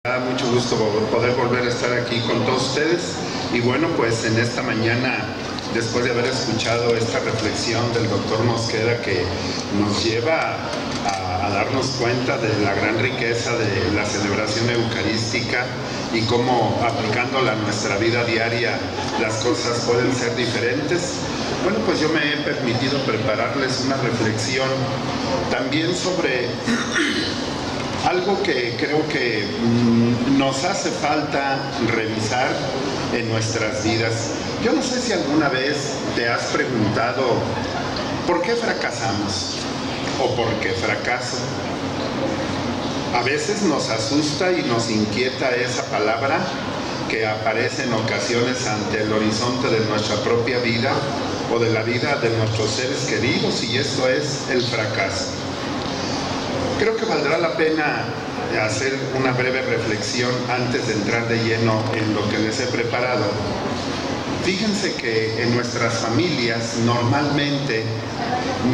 Me da mucho gusto poder volver a estar aquí con todos ustedes y bueno, pues en esta mañana, después de haber escuchado esta reflexión del doctor Mosqueda que nos lleva a darnos cuenta de la gran riqueza de la celebración eucarística y cómo aplicándola a nuestra vida diaria las cosas pueden ser diferentes, bueno, pues yo me he permitido prepararles una reflexión también sobre algo que creo que nos hace falta revisar en nuestras vidas. Yo no sé si alguna vez te has preguntado ¿por qué fracasamos? ¿O por qué fracaso? A veces nos asusta y nos inquieta esa palabra que aparece en ocasiones ante el horizonte de nuestra propia vida o de la vida de nuestros seres queridos, y esto es el fracaso. Creo que valdrá la pena hacer una breve reflexión antes de entrar de lleno en lo que les he preparado. Fíjense que en nuestras familias normalmente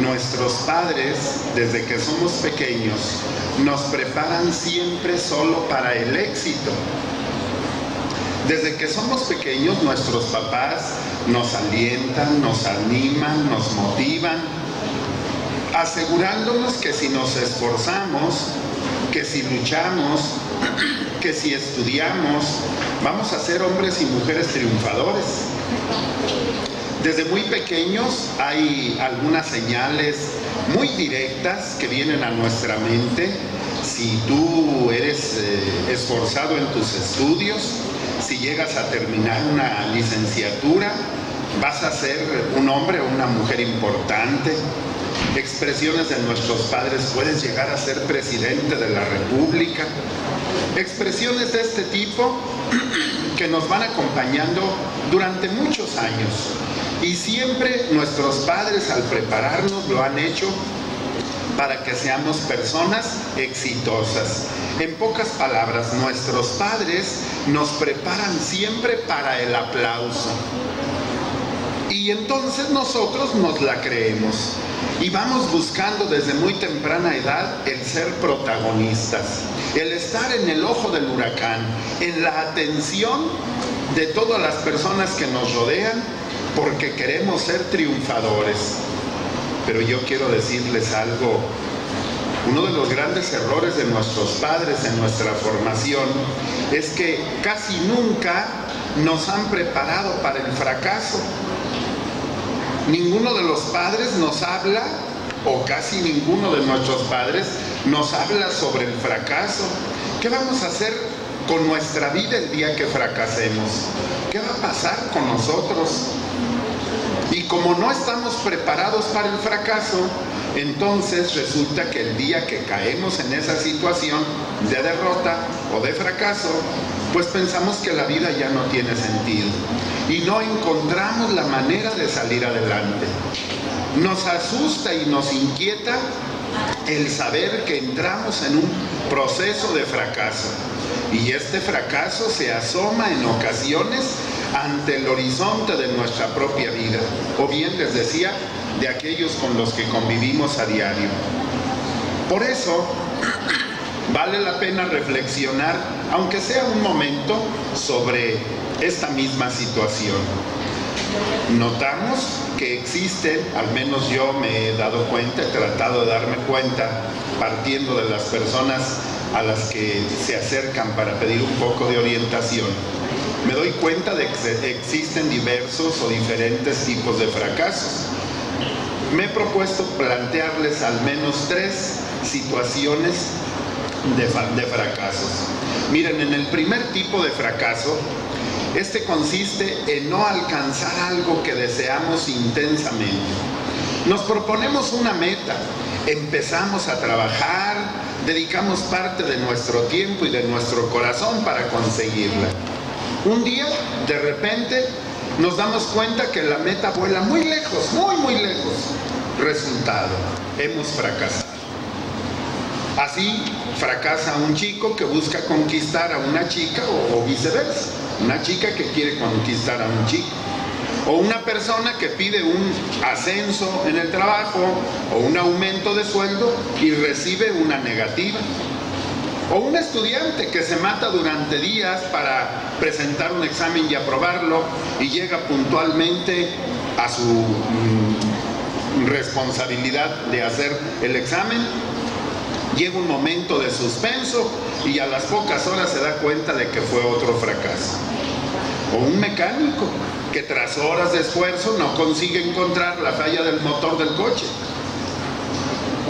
nuestros padres, desde que somos pequeños, nos preparan siempre solo para el éxito. Desde que somos pequeños nuestros papás nos alientan, nos animan, nos motivan, asegurándonos que si nos esforzamos, que si luchamos, que si estudiamos, vamos a ser hombres y mujeres triunfadores. Desde muy pequeños hay algunas señales muy directas que vienen a nuestra mente. Si tú eres esforzado en tus estudios, si llegas a terminar una licenciatura, vas a ser un hombre o una mujer importante. Expresiones de nuestros padres: puedes llegar a ser presidente de la República. Expresiones de este tipo que nos van acompañando durante muchos años. Y siempre nuestros padres, al prepararnos, lo han hecho para que seamos personas exitosas. En pocas palabras, nuestros padres nos preparan siempre para el aplauso. Y entonces nosotros nos la creemos y vamos buscando desde muy temprana edad el ser protagonistas, el estar en el ojo del huracán, en la atención de todas las personas que nos rodean, porque queremos ser triunfadores. Pero yo quiero decirles algo: uno de los grandes errores de nuestros padres en nuestra formación es que casi nunca nos han preparado para el fracaso. Ninguno de los padres nos habla, o casi ninguno de nuestros padres nos habla sobre el fracaso. ¿Qué vamos a hacer con nuestra vida el día que fracasemos? ¿Qué va a pasar con nosotros? Y como no estamos preparados para el fracaso, entonces resulta que el día que caemos en esa situación de derrota o de fracaso, pues pensamos que la vida ya no tiene sentido y no encontramos la manera de salir adelante. Nos asusta y nos inquieta el saber que entramos en un proceso de fracaso, y este fracaso se asoma en ocasiones ante el horizonte de nuestra propia vida, o bien, les decía, de aquellos con los que convivimos a diario. Por eso vale la pena reflexionar, aunque sea un momento, sobre esta misma situación. Notamos que existen, al menos yo me he dado cuenta, he tratado de darme cuenta, partiendo de las personas a las que se acercan para pedir un poco de orientación, me doy cuenta de que existen diversos o diferentes tipos de fracasos. Me he propuesto plantearles al menos 3 situaciones de fracasos. Miren, en el primer tipo de fracaso, este consiste en no alcanzar algo que deseamos intensamente. Nos proponemos una meta, empezamos a trabajar, dedicamos parte de nuestro tiempo y de nuestro corazón para conseguirla. Un día, de repente, nos damos cuenta que la meta vuela muy lejos, muy lejos. Resultado: hemos fracasado. Así fracasa un chico que busca conquistar a una chica, o viceversa, una chica que quiere conquistar a un chico, o una persona que pide un ascenso en el trabajo o un aumento de sueldo y recibe una negativa. O un estudiante que se mata durante días para presentar un examen y aprobarlo y llega puntualmente a su responsabilidad de hacer el examen. Llega un momento de suspenso y a las pocas horas se da cuenta de que fue otro fracaso. O un mecánico que tras horas de esfuerzo no consigue encontrar la falla del motor del coche.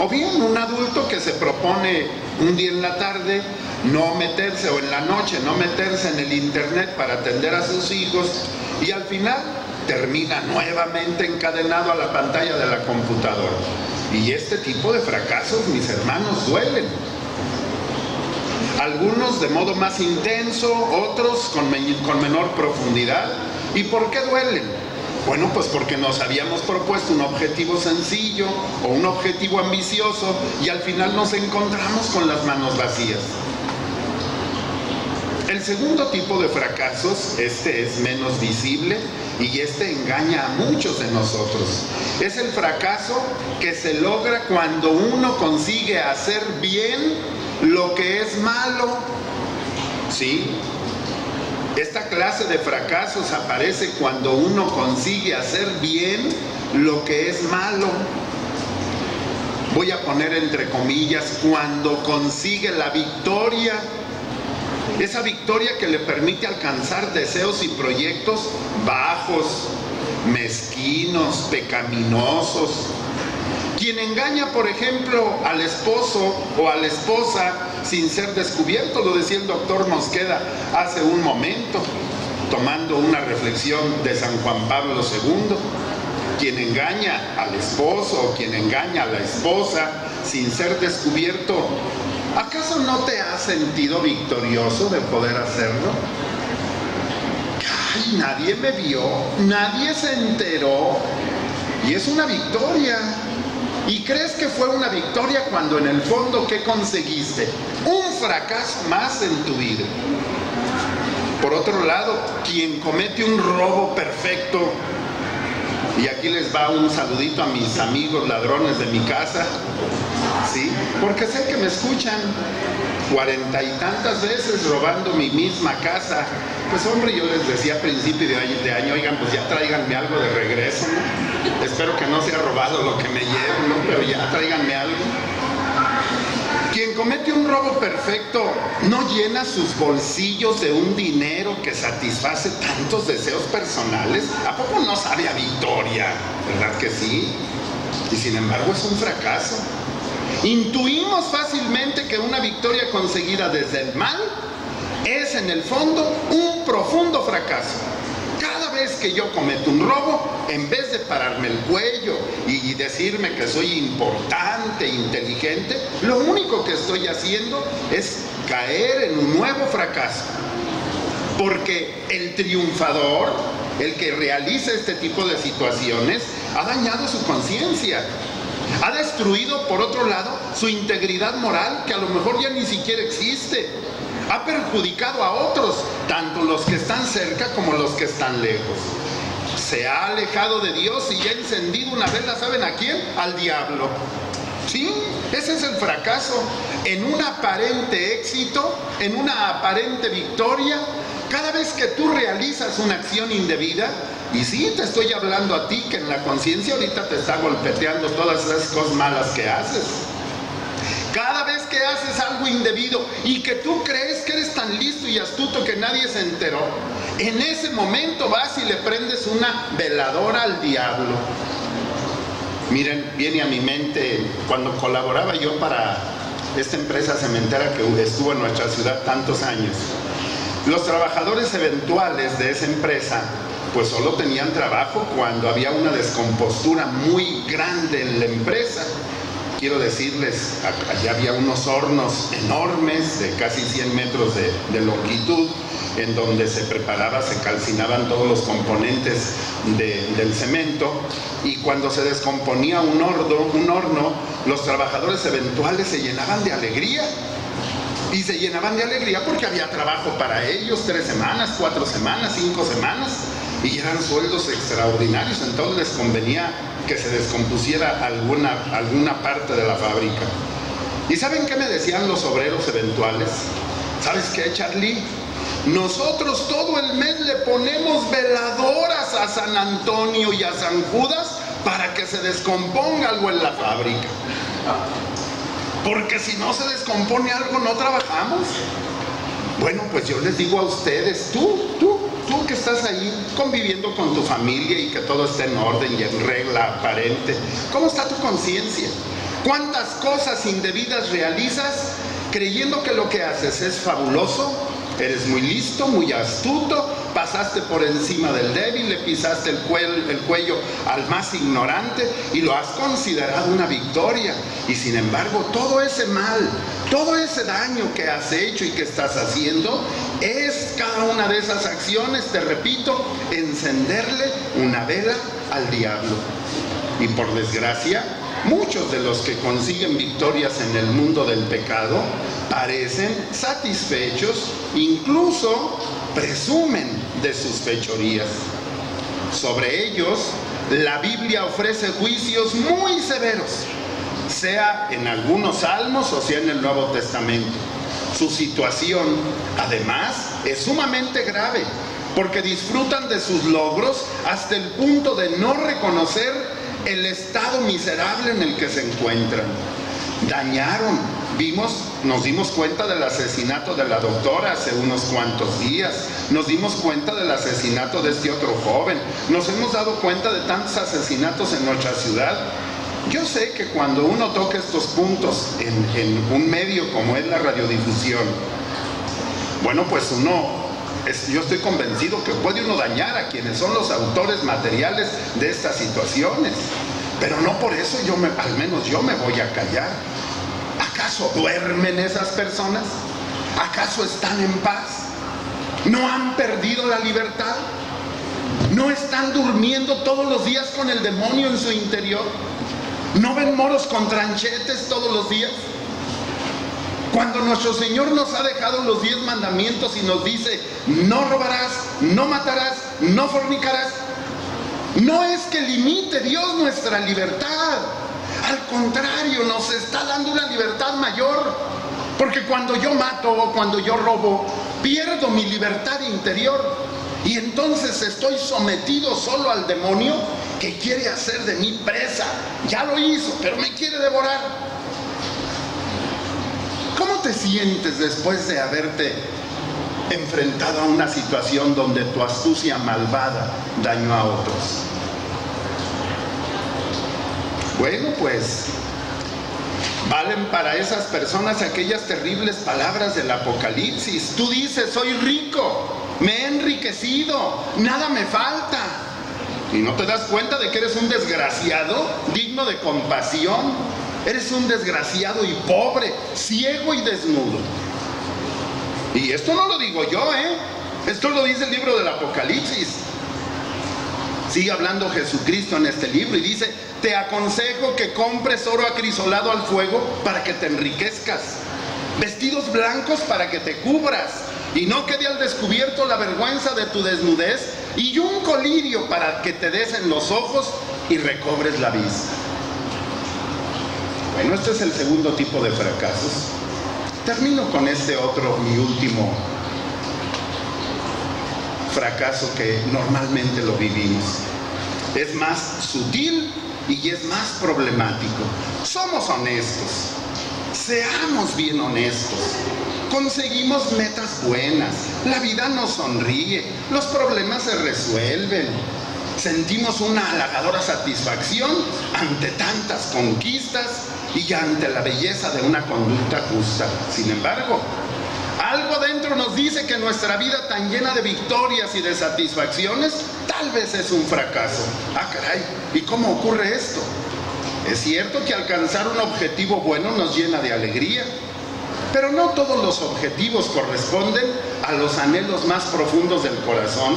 O bien un adulto que se propone un día en la tarde no meterse, o en la noche no meterse en el internet para atender a sus hijos, y al final termina nuevamente encadenado a la pantalla de la computadora. Y este tipo de fracasos, mis hermanos, duelen. Algunos de modo más intenso, otros con menor profundidad. ¿Y por qué duelen? Bueno, pues porque nos habíamos propuesto un objetivo sencillo o un objetivo ambicioso y al final nos encontramos con las manos vacías. El segundo tipo de fracasos, este es menos visible y este engaña a muchos de nosotros. Es el fracaso que se logra cuando uno consigue hacer bien lo que es malo. ¿Sí? Esta clase de fracasos aparece cuando uno consigue hacer bien lo que es malo. Voy a poner entre comillas, cuando consigue la victoria. Esa victoria que le permite alcanzar deseos y proyectos bajos, mezquinos, pecaminosos. Quien engaña, por ejemplo, al esposo o a la esposa sin ser descubierto, lo decía el doctor Mosqueda hace un momento, tomando una reflexión de San Juan Pablo II. Quien engaña al esposo o quien engaña a la esposa sin ser descubierto, ¿acaso no te has sentido victorioso de poder hacerlo? ¡Ay, nadie me vio! ¡Nadie se enteró! Y es una victoria. ¿Y crees que fue una victoria cuando en el fondo ¿qué conseguiste? Un fracaso más en tu vida. Por otro lado, quien comete un robo perfecto, y aquí les va un saludito a mis amigos ladrones de mi casa, ¿sí? Porque sé que me escuchan 40 y tantas veces robando mi misma casa. Pues hombre, yo les decía a principio de año, oigan, pues ya tráiganme algo de regreso, ¿no? Espero que no sea robado lo que me llevo, ¿no? Pero ya tráiganme algo. Quien comete un robo perfecto no llena sus bolsillos de un dinero que satisface tantos deseos personales. ¿A poco no sabe a victoria? ¿Verdad que sí? Y sin embargo es un fracaso. Intuimos fácilmente que una victoria conseguida desde el mal es en el fondo un profundo fracaso. Cada vez que yo cometo un robo, en vez de pararme el cuello y decirme que soy importante, inteligente, lo único que estoy haciendo es caer en un nuevo fracaso. Porque el triunfador, el que realiza este tipo de situaciones, ha dañado su conciencia. Ha destruido, por otro lado, su integridad moral, que a lo mejor ya ni siquiera existe. Ha perjudicado a otros, tanto los que están cerca como los que están lejos. Se ha alejado de Dios y ha encendido una vela, ¿saben a quién? Al diablo. Sí, ese es el fracaso. En un aparente éxito, en una aparente victoria, cada vez que tú realizas una acción indebida, y sí, te estoy hablando a ti que en la conciencia ahorita te está golpeteando todas esas cosas malas que haces. Cada vez que haces algo indebido y que tú crees que eres tan listo y astuto que nadie se enteró, en ese momento vas y le prendes una veladora al diablo. Miren, viene a mi mente cuando colaboraba yo para esta empresa cementera que estuvo en nuestra ciudad tantos años. Los trabajadores eventuales de esa empresa pues solo tenían trabajo cuando había una descompostura muy grande en la empresa. Quiero decirles, allá había unos hornos enormes de casi 100 metros de longitud, en donde se preparaba, se calcinaban todos los componentes del cemento, y cuando se descomponía un horno, los trabajadores eventuales se llenaban de alegría. Y se llenaban de alegría porque había trabajo para ellos, 3 semanas, 4 semanas, 5 semanas, y eran sueldos extraordinarios. Entonces les convenía que se descompusiera alguna parte de la fábrica. ¿Y saben qué me decían los obreros eventuales? ¿Sabes qué, Charlie? Nosotros todo el mes le ponemos veladoras a San Antonio y a San Judas para que se descomponga algo en la fábrica. Porque si no se descompone algo, no trabajamos. Bueno, pues yo les digo a ustedes, tú que estás ahí conviviendo con tu familia y que todo está en orden y en regla aparente, ¿cómo está tu conciencia? ¿Cuántas cosas indebidas realizas creyendo que lo que haces es fabuloso? Eres muy listo, muy astuto, pasaste por encima del débil, le pisaste el cuello al más ignorante y lo has considerado una victoria. Y sin embargo, todo ese mal, todo ese daño que has hecho y que estás haciendo, es cada una de esas acciones, te repito, encenderle una vela al diablo. Y por desgracia, muchos de los que consiguen victorias en el mundo del pecado parecen satisfechos, incluso presumen de sus fechorías. Sobre ellos, la Biblia ofrece juicios muy severos, sea en algunos salmos o sea en el Nuevo Testamento. Su situación, además, es sumamente grave, porque disfrutan de sus logros hasta el punto de no reconocer el estado miserable en el que se encuentran. Dañaron, nos dimos cuenta del asesinato de la doctora hace unos cuantos días, nos dimos cuenta del asesinato de este otro joven, nos hemos dado cuenta de tantos asesinatos en nuestra ciudad. Yo sé que cuando uno toca estos puntos en un medio como es la radiodifusión, bueno, pues yo estoy convencido que puede uno dañar a quienes son los autores materiales de estas situaciones, pero no por eso al menos yo me voy a callar. ¿Acaso duermen esas personas? ¿Acaso están en paz? ¿No han perdido la libertad? ¿No están durmiendo todos los días con el demonio en su interior? ¿No ven moros con tranchetes todos los días? Cuando nuestro Señor nos ha dejado los 10 mandamientos y nos dice: no robarás, no matarás, no fornicarás, no es que limite Dios nuestra libertad. Al contrario, nos está dando una libertad mayor. Porque cuando yo mato o cuando yo robo, pierdo mi libertad interior. Y entonces estoy sometido solo al demonio que quiere hacer de mí presa. Ya lo hizo, pero me quiere devorar. ¿Cómo te sientes después de haberte enfrentado a una situación donde tu astucia malvada dañó a otros? Bueno, pues valen para esas personas aquellas terribles palabras del Apocalipsis. Tú dices: soy rico, me he enriquecido, nada me falta. ¿Y no te das cuenta de que eres un desgraciado digno de compasión? Eres un desgraciado y pobre, ciego y desnudo. Y esto no lo digo yo, esto lo dice el libro del Apocalipsis. Sigue hablando Jesucristo en este libro y dice: te aconsejo que compres oro acrisolado al fuego para que te enriquezcas, vestidos blancos para que te cubras y no quede al descubierto la vergüenza de tu desnudez, y un colirio para que te des en los ojos y recobres la vista. Bueno, este es el segundo tipo de fracasos. Termino con este otro, mi último fracaso que normalmente lo vivimos. Es más sutil y es más problemático. Somos honestos, seamos bien honestos. Conseguimos metas buenas, la vida nos sonríe, los problemas se resuelven. Sentimos una halagadora satisfacción ante tantas conquistas y ante la belleza de una conducta justa. Sin embargo, algo dentro nos dice que nuestra vida tan llena de victorias y de satisfacciones tal vez es un fracaso. Ah, caray, ¿y cómo ocurre esto? Es cierto que alcanzar un objetivo bueno nos llena de alegría, pero no todos los objetivos corresponden a los anhelos más profundos del corazón,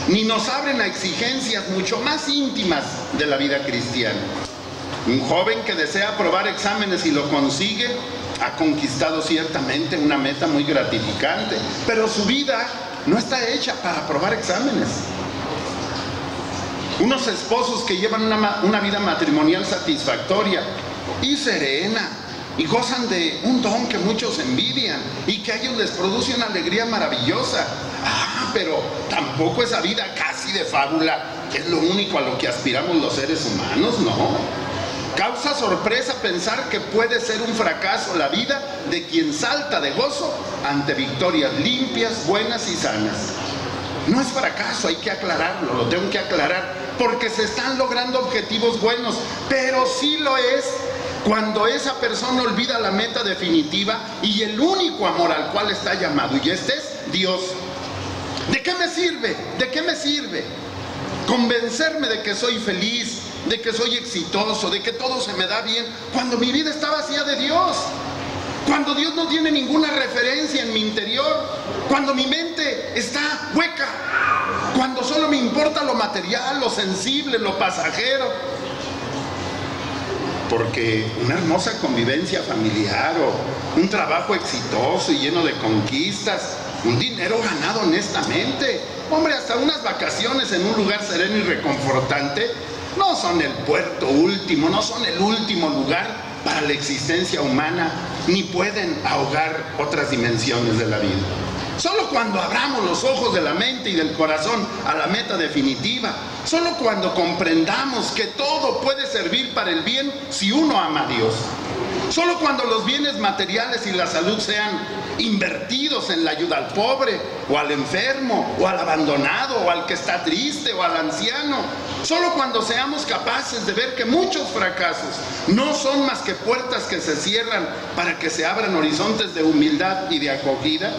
ni nos abren a exigencias mucho más íntimas de la vida cristiana. Un joven que desea aprobar exámenes y lo consigue, ha conquistado ciertamente una meta muy gratificante, pero su vida no está hecha para aprobar exámenes. Unos esposos que llevan una vida matrimonial satisfactoria y serena, y gozan de un don que muchos envidian y que a ellos les produce una alegría maravillosa. Pero tampoco esa vida casi de fábula es lo único a lo que aspiramos los seres humanos, ¿no? Causa sorpresa pensar que puede ser un fracaso la vida de quien salta de gozo ante victorias limpias, buenas y sanas. No es fracaso, hay que aclararlo, lo tengo que aclarar, porque se están logrando objetivos buenos, pero sí lo es cuando esa persona olvida la meta definitiva y el único amor al cual está llamado, y este es Dios. ¿De qué me sirve? ¿De qué me sirve convencerme de que soy feliz, de que soy exitoso, de que todo se me da bien, cuando mi vida está vacía de Dios? Cuando Dios no tiene ninguna referencia en mi interior, cuando mi mente está hueca, cuando solo me importa lo material, lo sensible, lo pasajero. Porque una hermosa convivencia familiar o un trabajo exitoso y lleno de conquistas, un dinero ganado honestamente, hombre, hasta unas vacaciones en un lugar sereno y reconfortante, no son el puerto último, no son el último lugar para la existencia humana, ni pueden ahogar otras dimensiones de la vida. Solo cuando abramos los ojos de la mente y del corazón a la meta definitiva, solo cuando comprendamos que todo puede servir para el bien si uno ama a Dios, solo cuando los bienes materiales y la salud sean invertidos en la ayuda al pobre, o al enfermo, o al abandonado, o al que está triste, o al anciano, solo cuando seamos capaces de ver que muchos fracasos no son más que puertas que se cierran para que se abran horizontes de humildad y de acogida,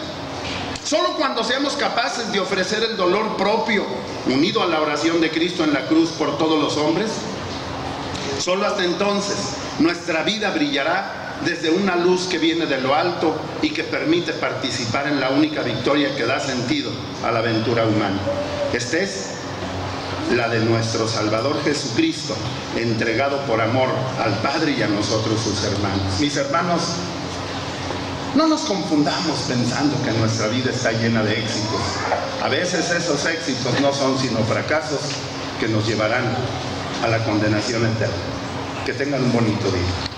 solo cuando seamos capaces de ofrecer el dolor propio unido a la oración de Cristo en la cruz por todos los hombres, solo hasta entonces nuestra vida brillará desde una luz que viene de lo alto y que permite participar en la única victoria que da sentido a la aventura humana. Esta es la de nuestro Salvador Jesucristo, entregado por amor al Padre y a nosotros sus hermanos. Mis hermanos, no nos confundamos pensando que nuestra vida está llena de éxitos. A veces esos éxitos no son sino fracasos que nos llevarán a la condenación eterna. Que tengan un bonito día.